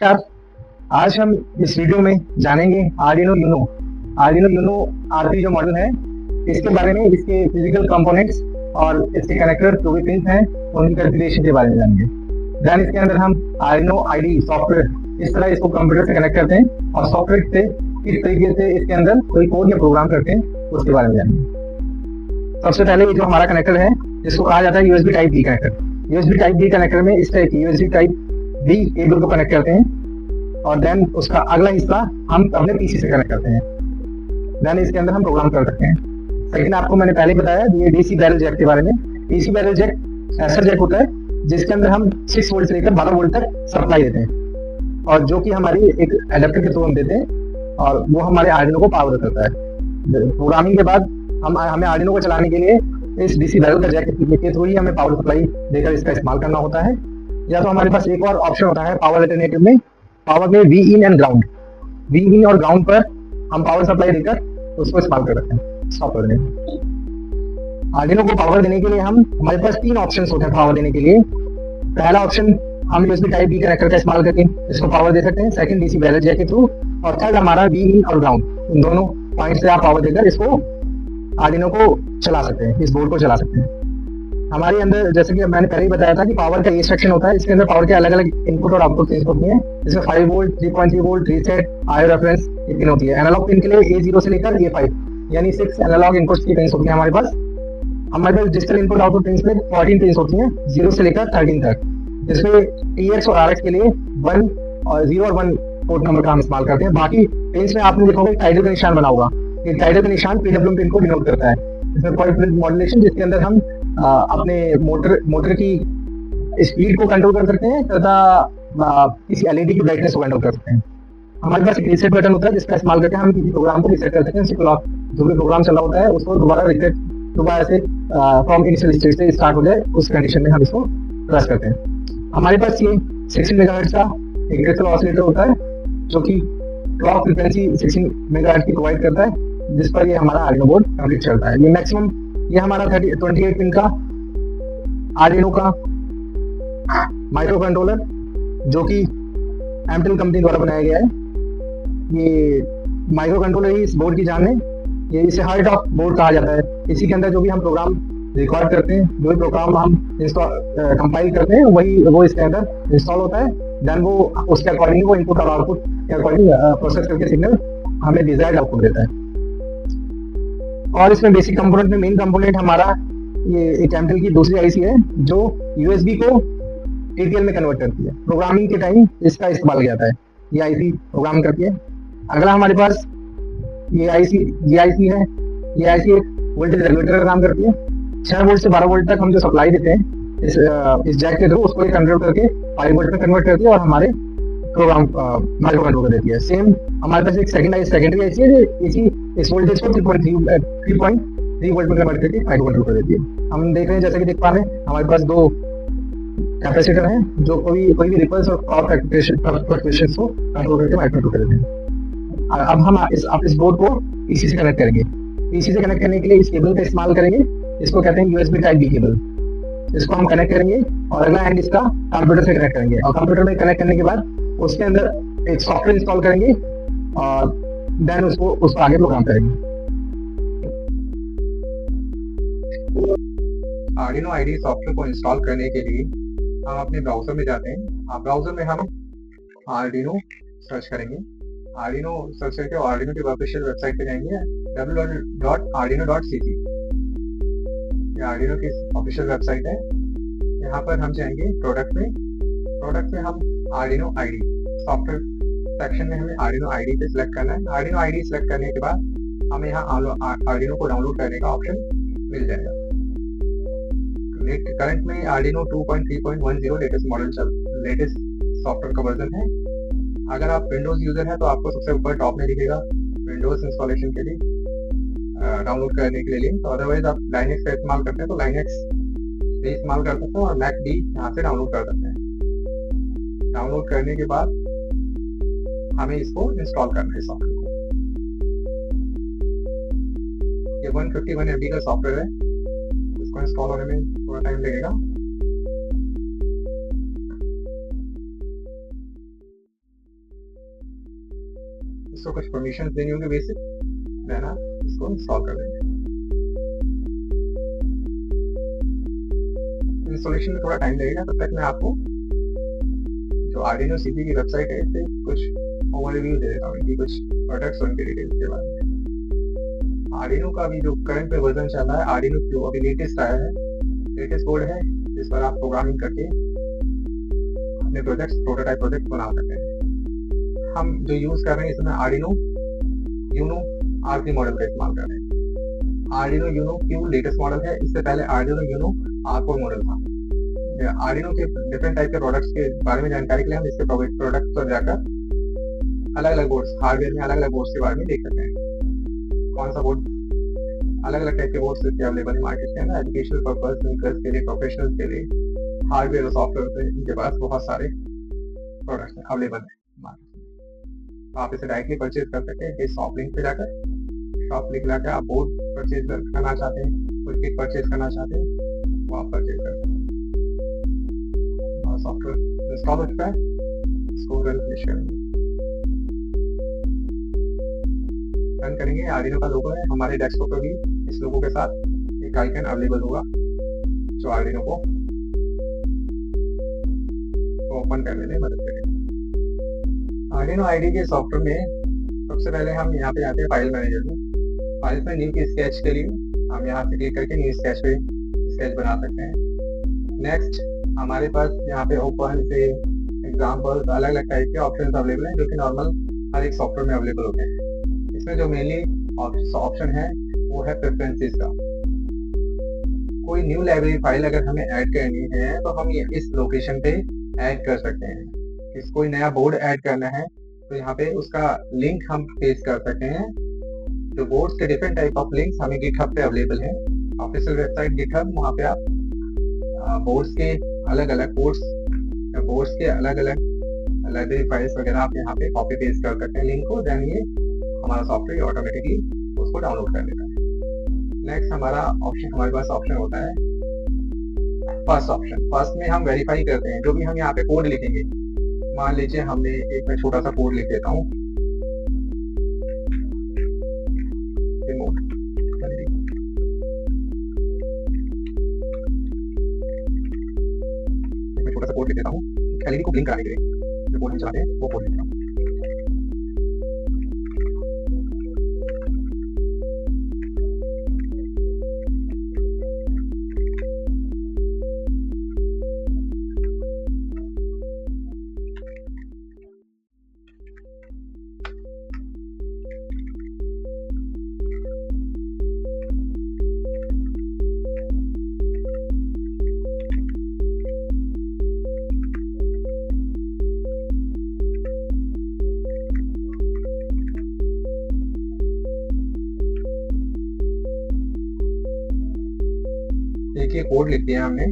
नमस्कार। आज हम इस वीडियो में जानेंगे आर्डिनो यूनो आर3 जो मॉडल है इसके बारे में, इसके फिजिकल कंपोनेंट्स और इसके कनेक्टर जो भी पिन हैं उनकी कॉन्फ़िगरेशन के बारे में जानेंगे। देन इसके अंदर हम आर्डिनो आईडी सॉफ्टवेयर इस तरह इसको कंप्यूटर से कनेक्ट करते हैं और सॉफ्टवेयर से किस तरीके से इसके अंदर कोई कोड या प्रोग्राम करते हैं उसके बारे में जानेंगे। सबसे पहले ये जो हमारा कनेक्टर है जिसको कहा जाता है USB type B connector. USB type B connector में इस टाइप की यूएसबी टाइप बी केबल को कनेक्ट करते हैं और देन उसका अगला हिस्सा हम अपने पीसी से कनेक्ट करते हैं। देन इसके अंदर हम प्रोग्राम कर सकते हैं। सेकंड, आपको मैंने पहले बताया ये डीसी बैरल जैक के बारे में। डीसी बैरल जैक ऐसा जैक होता है जिसके अंदर हम 6 वोल्ट से लेकर 12 वोल्ट तक सप्लाई देते हैं और जो कि हमारी एक एडेप्टर के थ्रू हम देते हैं और वो हमारे आर्डिनो को पावर करता है। प्रोग्रामिंग के बाद हमें आर्डिनो को चलाने के लिए इस डीसी बैरल का जैक के थ्रू ही हमें पावर सप्लाई देकर इसका इस्तेमाल करना होता है। या तो हमारे पास एक और ऑप्शन होता है पावर अल्टरनेटिव में, पावर में V in and ground. V in और ग्राउंड पर हम पावर सप्लाई देकर उसको इस्तेमाल कर सकते हैं सॉफ्टवेयर में। आर्डिनो को पावर देने के लिए हमारे पास 3 ऑप्शन होते हैं पावर देने के लिए। पहला ऑप्शन हम यूएसबी टाइप बी कनेक्टर का इस्तेमाल करके इसको पावर दे सकते हैं। सेकंड, डीसी बैरल जैक के थ्रू। और थर्ड हमारा वी इन और ग्राउंड, इन दोनों पॉइंट से आप पावर देकर इसको आर्डिनो को चला सकते हैं, इस बोर्ड को चला सकते हैं। हमारे अंदर जैसे कि मैंने पहले ही बताया था कि पावर का ये सेक्शन होता है, इसके अंदर पावर के अलग अलग इनपुट और आउटपुट पिन होती हैं। इसमें 5 volt, 3.3 volt, reset, IO reference pin होती है। एनालॉग पिन के लिए A0 से लेकर A5 यानी 6 एनालॉग इनपुट्स की पिन होती हैं हमारे पास। हमारे पास डिजिटल इनपुट आउटपुट पिन में 14 पिन होती हैं 0 से लेकर 13 तक। जिसमें TX और RX के लिए 1 और 0 और 1 पोर्ट नंबर का हम इस्तेमाल करते हैं। बाकी पिन में आपने देखोगे टाइटल का निशान बना होगा। ये टाइटल का निशान PWM पिन को डिनोट करता है। इसमें पॉइंट मॉड्यूलेशन जिसके अंदर हम अपने मोटर की स्पीड को कंट्रोल कर सकते हैं तथा किसी एलईडी की ब्राइटनेस को कंट्रोल कर सकते हैं। हमारे पास एक रीसेट बटन होता है जिसका इस्तेमाल करके हम किसी प्रोग्राम को रीसेट कर सकते हैं। जो भी प्रोग्राम चला होता है उसको दोबारा से फ्रॉम इनिशियल स्टेट से स्टार्ट हो जाए उस कंडीशन में हम इसको प्रेस करते हैं। हमारे पास ये 16 मेगाहर्ट्ज का एक क्रिस्टल ऑसिलेटर होता है जो कि क्लॉक फ्रीक्वेंसी 16 मेगाहर्ट्ज की प्रोवाइड करता है जिस पर ये हमारा आर्डिनो बोर्ड कंप्लीट चलता है। ये मैक्सिमम ये हमारा 28 पिन का आर्डिनो का माइक्रो कंट्रोलर जो कि एमटेल कंपनी द्वारा बनाया गया है। ये माइक्रो कंट्रोलर ही इस बोर्ड की जान है। ये इसे हार्ट ऑफ बोर्ड कहा जाता है। इसी के अंदर जो भी हम प्रोग्राम रिकॉर्ड करते हैं, जो भी प्रोग्राम हम इंस्टॉल कंपाइल करते हैं वो इसके अंदर इंस्टॉल होता है। देन वो उसके अकॉर्डिंग वो इनपुट और आउटपुट के अकॉर्डिंग प्रोसेस करके सिग्नल हमें डिजायर्ड आउटपुट देता है। और इसमें बेसिक कंपोनेंट में मेन कंपोनेंट हमारा ये एक एमटेल की दूसरी आईसी है जो यूएसबी को टीटीएल में कन्वर्ट करती है। प्रोग्रामिंग के टाइम इसका इस्तेमाल किया जाता है। ये आईसी प्रोग्राम करती है। अगला हमारे पास ये आईसी है। ये आईसी एक वोल्टेज रेगुलेटर का काम करती है। 6 वोल्ट से 12 वोल्ट तक हम जो सप्लाई देते हैं इस जैक के थ्रू उसको कंट्रोल करके 5 वोल्ट में कन्वर्ट करती है और हमारे प्रोग्राम माइक्रो कंट्रोल कर देती है। सेम हमारे पास एक सेकेंडरी आईसी है जो इस वोल्टेज को 3.3 वोल्ट में कन्वर्ट करके माइक्रो कंट्रोल कर देती है। हम देख रहे हैं जैसे कि देख पा रहे हैं हमारे पास 2 कैपेसिटर हैं जो कोई भी रिपल्स और पावर फ्लक्चुएशंस को कंट्रोल करके माइक्रो कंट्रोल कर देते हैं। अब हम इस बोर्ड को पीसी से कनेक्ट करेंगे। पीसी से कनेक्ट करने के लिए इस केबल का इस्तेमाल करेंगे। इसको कहते हैं यूएसबी टाइप बी केबल। इसको हम कनेक्ट करेंगे और अगला एंड इसका कंप्यूटर से कनेक्ट करेंगे और कंप्यूटर में कनेक्ट करने के बाद उसके अंदर एक सॉफ्टवेयर इंस्टॉल करेंगे और देन उसको आगे प्रोग्राम करेंगे। आर्डिनो आईडी सॉफ्टवेयर को इंस्टॉल करने के लिए हम अपने ब्राउजर में जाते हैं। ब्राउजर में हम आर्डिनो सर्च करेंगे। आर्डिनो सर्च करके आर्डिनो की ऑफिशियल वेबसाइट पे जाएंगे www.ardino.cc। ये आर्डिनो की ऑफिशियल वेबसाइट है। यहाँ पर हम जाएंगे प्रोडक्ट में हम आर्डिनो आईडी सॉफ्टवेयर सेक्शन में हमें आर्डिनो आईडी पे सिलेक्ट करना है। आर्डिनो आईडी सिलेक्ट करने के बाद हमें यहाँ आर्डिनो को डाउनलोड करने का ऑप्शन मिल जाएगा। करंट में आर्डिनो 2.3.10 लेटेस्ट सॉफ्टवेयर का वर्जन है। अगर आप विंडोज यूजर हैं तो आपको सबसे ऊपर टॉप में दिखेगा विंडोज इंस्टॉलेशन के लिए डाउनलोड करने के लिए लिंक। तो अदरवाइज आप लाइनेक्स का इस्तेमाल करते हैं तो लाइनेक्स भी इस्तेमाल कर सकते हैं और मैक भी यहाँ से डाउनलोड कर सकते हैं। डाउनलोड करने के बाद हमें इसको इंस्टॉल करना है सॉफ्टवेयर को। ये 151 MB का सॉफ्टवेयर है। इसको इंस्टॉल होने में थोड़ा टाइम लगेगा। इसको कुछ परमिशन देनी होंगे बेसिक, देन आप इसको इंस्टॉल कर देंगे। इंस्टॉलेशन में थोड़ा टाइम लगेगा, तब तक मैं आपको जो आर्डिनो सीपी की वेबसाइट है इससे कुछ ओवरव्यू दे देता हूँ इनकी कुछ प्रोडक्ट्स और इनके डिटेल्स के बारे में। आर्डिनो का अभी जो करंट पे वर्जन चल रहा है, आर्डिनो जो अभी लेटेस्ट आया है, लेटेस्ट बोर्ड है जिस पर आप प्रोग्रामिंग करके अपने प्रोजेक्ट्स, प्रोटोटाइप प्रोजेक्ट बना सकते हैं। हम जो यूज कर रहे हैं इसमें आर्डिनो यूनो R3 मॉडल का इस्तेमाल कर रहे हैं। Arduino Uno Q latest model है, इससे पहले आर्डिनो यूनो R4 मॉडल था। आर्डिनो के डिफरेंट टाइप के प्रोडक्ट्स के बारे में जानकारी के लिए हम इसके प्रोडक्ट्स पर जाकर अलग अलग बोर्ड्स, हार्डवेयर में अलग अलग बोर्ड्स के बारे में देख सकते हैं। कौन सा बोर्ड, अलग अलग टाइप के बोर्ड्स इसके अवेलेबल है मार्केट के अंदर, एजुकेशनल पर्पस, यूजर्स के लिए, प्रोफेशनल्स के लिए, हार्डवेयर और सॉफ्टवेयर से इनके पास बहुत सारे प्रोडक्ट्स अवेलेबल है मार्केट में। तो आप इसे डायरेक्टली परचेज कर सकते हैं इस शॉप लिंक पे जाकर। शॉप लिंक जाकर आप बोर्ड परचेज करना चाहते हैं, कोई किट परचेज करना चाहते हैं, वो आप परचेज कर सकते हैं। और सॉफ्टवेयर इंस्टॉल हो चुका है, इसको रन करेंगे। रन करेंगे, आर्डिनो का लोगो है, हमारे डेस्कटॉप पर भी इस लोगो के साथ एक आइकन अवेलेबल होगा जो आर्डिनो को ओपन करने में मदद करेगा। आर्डिनो आईडी के सॉफ्टवेयर में सबसे पहले हम यहाँ पे आते हैं फाइल मैनेजर में। फाइल में न्यू की स्केच के लिए हम यहाँ से क्लिक करके न्यू स्केच पे स्केच बना सकते हैं। नेक्स्ट हमारे पास यहाँ पे ओपन से एग्जाम्पल्स, अलग अलग टाइप के ऑप्शन अवेलेबल हैं जो कि नॉर्मल हर एक सॉफ्टवेयर में अवेलेबल होते हैं। इसमें जो मेनली ऑप्शन है वो है प्रेफरेंसेस का। कोई न्यू लाइब्रेरी फाइल अगर हमें ऐड करनी है तो हम ये इस लोकेशन पे ऐड कर सकते हैं। इस कोई नया बोर्ड ऐड करना है तो यहाँ पे उसका लिंक हम पेस्ट कर सकते हैं। जो बोर्ड्स के डिफरेंट टाइप ऑफ लिंक्स हमें गिटहब पे अवेलेबल है, ऑफिशियल वेबसाइट गिटहब, वहाँ पे आप बोर्ड्स के अलग अलग बोर्ड्स के अलग अलग लाइब्रेरी फाइल्स वगैरह आप यहाँ पे कॉपी पेस्ट कर सकते हैं लिंक को, देन ये हमारा सॉफ्टवेयर ऑटोमेटिकली उसको डाउनलोड कर लेता है। नेक्स्ट हमारे पास ऑप्शन होता है फर्स्ट ऑप्शन। फर्स्ट में हम वेरीफाई करते हैं जो भी हम यहाँ पे कोड लिखेंगे। मान लीजिए हमने एक मैं छोटा सा कोड लिख देता हूँ, छोटा सा कोड लिख देता हूँ एलईडी को ब्लिंक कराने के लिए, जो कोड हम चाहते हैं वो कोड लिख देता हूँ। देखिए कोड लिख दिया हमने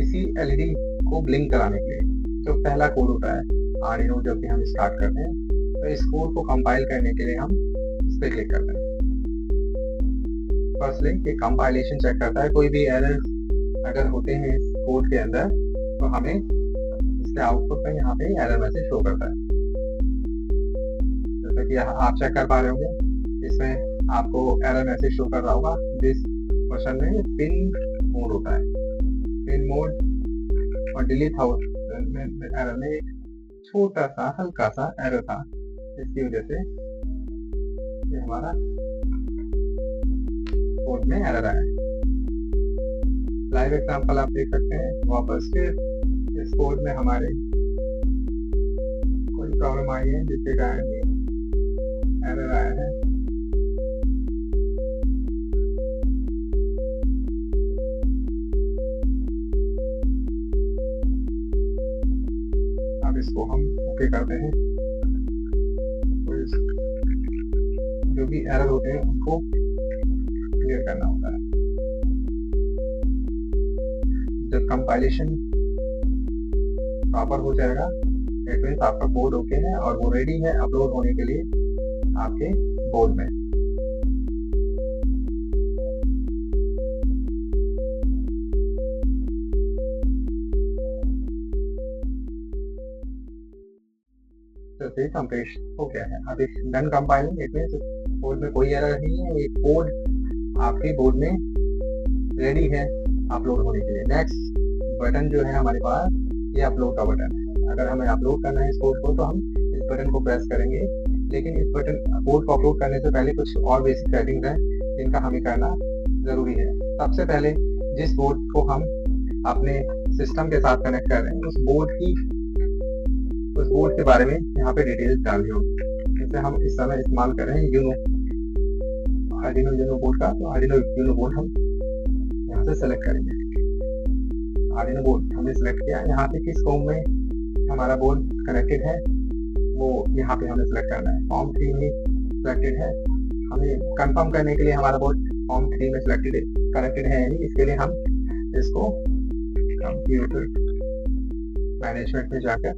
इसी एलईडी को ब्लिंक कराने के लिए। जो पहला कोड होता है आर्डिनो जब भी हम स्टार्ट करते हैं तो इस कोड को कंपाइल करने के लिए हम इस पर क्लिक करते हैं। फर्स्ट लिंक ये कंपाइलेशन चेक करता है, कोई भी एरर अगर होते हैं इस कोड के अंदर तो हमें इसके आउटपुट में यहाँ पे एरर मैसेज शो करता है। जैसे कि आप चेक कर पा रहे होंगे, इसमें आपको एरर मैसेज शो कर रहा होगा। दिस क्वेश्चन में पिन मोड होता है, पिन मोड और डिलीट हाउस एरर में एक छोटा सा हल्का सा एरर था, इसकी वजह से ये हमारा कोड में एरर आया है। लाइव एग्जांपल आप देख सकते हैं। वापस फिर इस कोड में हमारे कोई प्रॉब्लम आई है जिसके कारण एरर आया है। अब इसको हम ओके करते हैं। तो जो भी एरर होते हैं उनको क्लियर करना होता है। जब कंपाइलेशन प्रॉपर हो जाएगा इट मीन्स आपका कोड ओके है और वो रेडी है अपलोड होने के लिए आपके बोर्ड में। तो फिर कंप्लीट हो गया है। अब इस done compiling it means code में कोई एरर नहीं है, ये कोड आपके बोर्ड में रेडी है अपलोड होने के लिए। नेक्स्ट बटन जो है हमारे पास ये अपलोड का बटन है। अगर हमें अपलोड करना है इस कोड को तो हम इस बटन को प्रेस करेंगे, लेकिन इस बटन कोड को अपलोड करने से पहले कुछ और बेसिक सेटिंग्स हैं जिनका हमें करना ज़रूरी है। सबसे पहले जिस बोर्ड को हम अपने सिस्टम के साथ कनेक्ट कर रहे हैं उस बोर्ड के बारे में यहाँ पे डिटेल्स डालनी होगी। जैसे हम इस समय इस्तेमाल कर रहे हैं आर्डिनो यूनो बोर्ड का, तो आर्डिनो यूनो बोर्ड हम यहाँ से सेलेक्ट करेंगे। आर्डिनो बोर्ड हमने सेलेक्ट किया, यहाँ पे किस फॉर्म में हमारा बोर्ड कनेक्टेड है वो यहाँ पे हमें सेलेक्ट करना है। फॉर्म 3 में सिलेक्टेड है, हमें कंफर्म करने के लिए हमारा बोर्ड फॉर्म 3 में कनेक्टेड है यानी इसके लिए हम इसको कंप्यूटर मैनेजमेंट में जाकर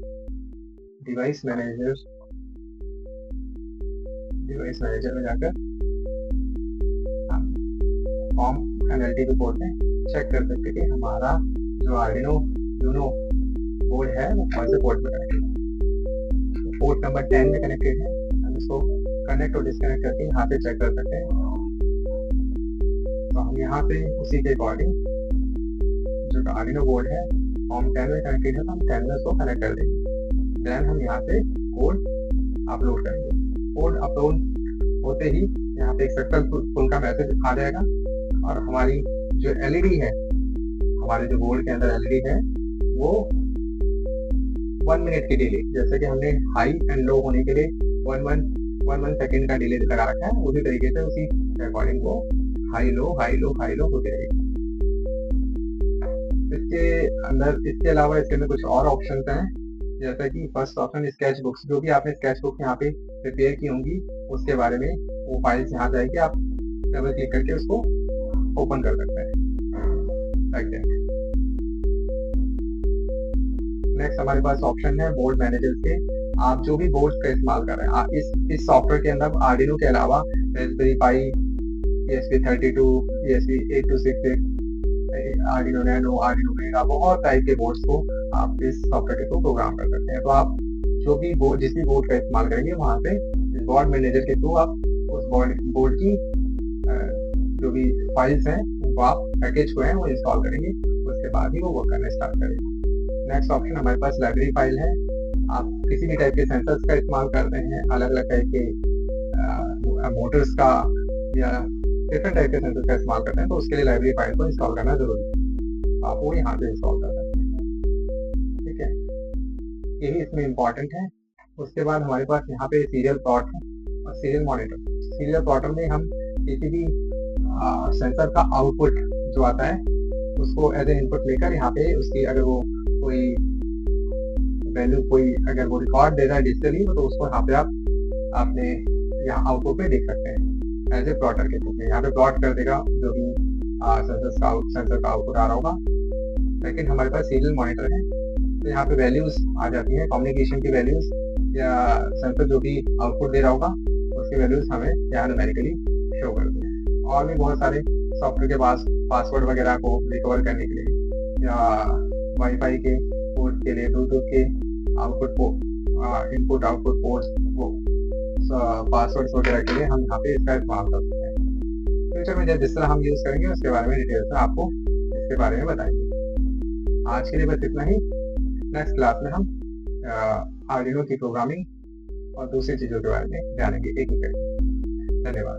डिवाइस मैनेजर में जाकर फॉर्म एनएलटी पोर्ट में चेक कर सकते हैं कि हमारा जो आर्डिनो यूनो बोर्ड है वो कौन से पोर्ट में कनेक्टेड है। पोर्ट नंबर 10 में कनेक्टेड है, हम इसको कनेक्ट और डिस्कनेक्ट करके यहाँ पे चेक कर सकते हैं। तो हम यहाँ पे उसी के अकॉर्डिंग जो आर्डिनो बोर्ड है फॉर्म 10 में कनेक्टेड है तो हम 10 में उसको कनेक्ट कर देंगे। देन हम यहाँ पे कोड अपलोड करेंगे। कोड अपलोड होते ही यहाँ पे एक सक्सेसफुल का मैसेज आ जाएगा और हमारी जो एलईडी है, हमारे जो बोर्ड के अंदर एलईडी है वो 1 मिनट की डिले, जैसे कि हमने हाई एंड लो होने के लिए 1 सेकेंड का डिले लगा रखा है, उसी तरीके से उसी के अकॉर्डिंग वो हाई लो होते रहेगी। इसके अलावा इसके अंदर कुछ और ऑप्शन हैं, जैसा कि फर्स्ट ऑप्शन स्केच बुक्स, जो भी आपने स्केच बुक यहाँ पे प्रिपेयर की होंगी उसके बारे में वो फाइल्स यहाँ जाएगी, आप डबल क्लिक करके उसको ओपन कर सकते हैं। नेक्स्ट हमारे पास ऑप्शन है बोर्ड मैनेजर के। आप जो भी बोर्ड का इस्तेमाल कर रहे हैं इस सॉफ्टवेयर के अंदर आर्डिनो के अलावा Raspberry Pi, ESP32, ESP8266, Arduino Nano, Arduino Vega, बहुत टाइप के बोर्ड्स को आप इस सॉफ्टवेयर के थ्रू प्रोग्राम कर सकते हैं। तो आप जो भी बोर्ड जिस भी बोर्ड का इस्तेमाल करेंगे वहाँ पे बोर्ड मैनेजर के थ्रू आप उस बोर्ड की जो भी फाइल्स हैं वो आप पैकेज को है वो इंस्टॉल करेंगे, उसके बाद ही वो वर्क करना स्टार्ट करेंगे। नेक्स्ट ऑप्शन हमारे पास लाइब्रेरी फाइल है। आप किसी भी टाइप के सेंसर्स का इस्तेमाल कर रहे हैं, अलग अलग टाइप के मोटर्स का या डिफरेंट टाइप के सेंसर का इस्तेमाल करते हैं तो उसके लिए लाइब्रेरी फाइल को इंस्टॉल करना जरूरी है। आप वो यहाँ पे इंस्टॉल कर सकते हैं, ठीक है, यही इसमें इम्पोर्टेंट है। उसके बाद हमारे पास यहाँ पे सीरियल प्लॉट है और सीरियल मॉनिटर। सीरियल प्लॉटर में हम किसी भी सेंसर का आउटपुट जो आता है उसको एज ए इनपुट लेकर यहाँ पे उसकी अगर वो कोई वैल्यू अगर वो रिकॉर्ड दे रहा है डिजिटली तो उसको यहाँ पे आप अपने यहाँ आउटपुट पे देख सकते हैं एज ए प्लॉटर के थ्रू। यहाँ पे प्लॉट कर देगा जो भी सेंसर का आउटपुट आ रहा होगा। लेकिन हमारे पास सीरियल मॉनिटर है तो यहाँ पे वैल्यूज आ जाती है, कम्युनिकेशन की वैल्यूज या सेंसर जो भी आउटपुट दे रहा होगा उसकी वैल्यूज हमें यहाँ न्यूमेरिकली शो करती है। और भी बहुत सारे सॉफ्टवेयर के पास पासवर्ड वगैरह को रिकवर करने के लिए या वाईफाई के पोर्ट के लिए, ब्लूटूथ के इनपुट आउटपुट पोर्ट वो पासवर्ड वगैरह के लिए हम यहाँ पे इसका इस्तेमाल कर सकते हैं। फ्यूचर में जिस तरह हम यूज़ करेंगे उसके बारे में डिटेल से आपको इसके बारे में बताएंगे। आज के लिए बस इतना ही। नेक्स्ट क्लास में हम आर्डिनो की प्रोग्रामिंग और दूसरी चीज़ों के बारे में जानेंगे एक एक करके। धन्यवाद।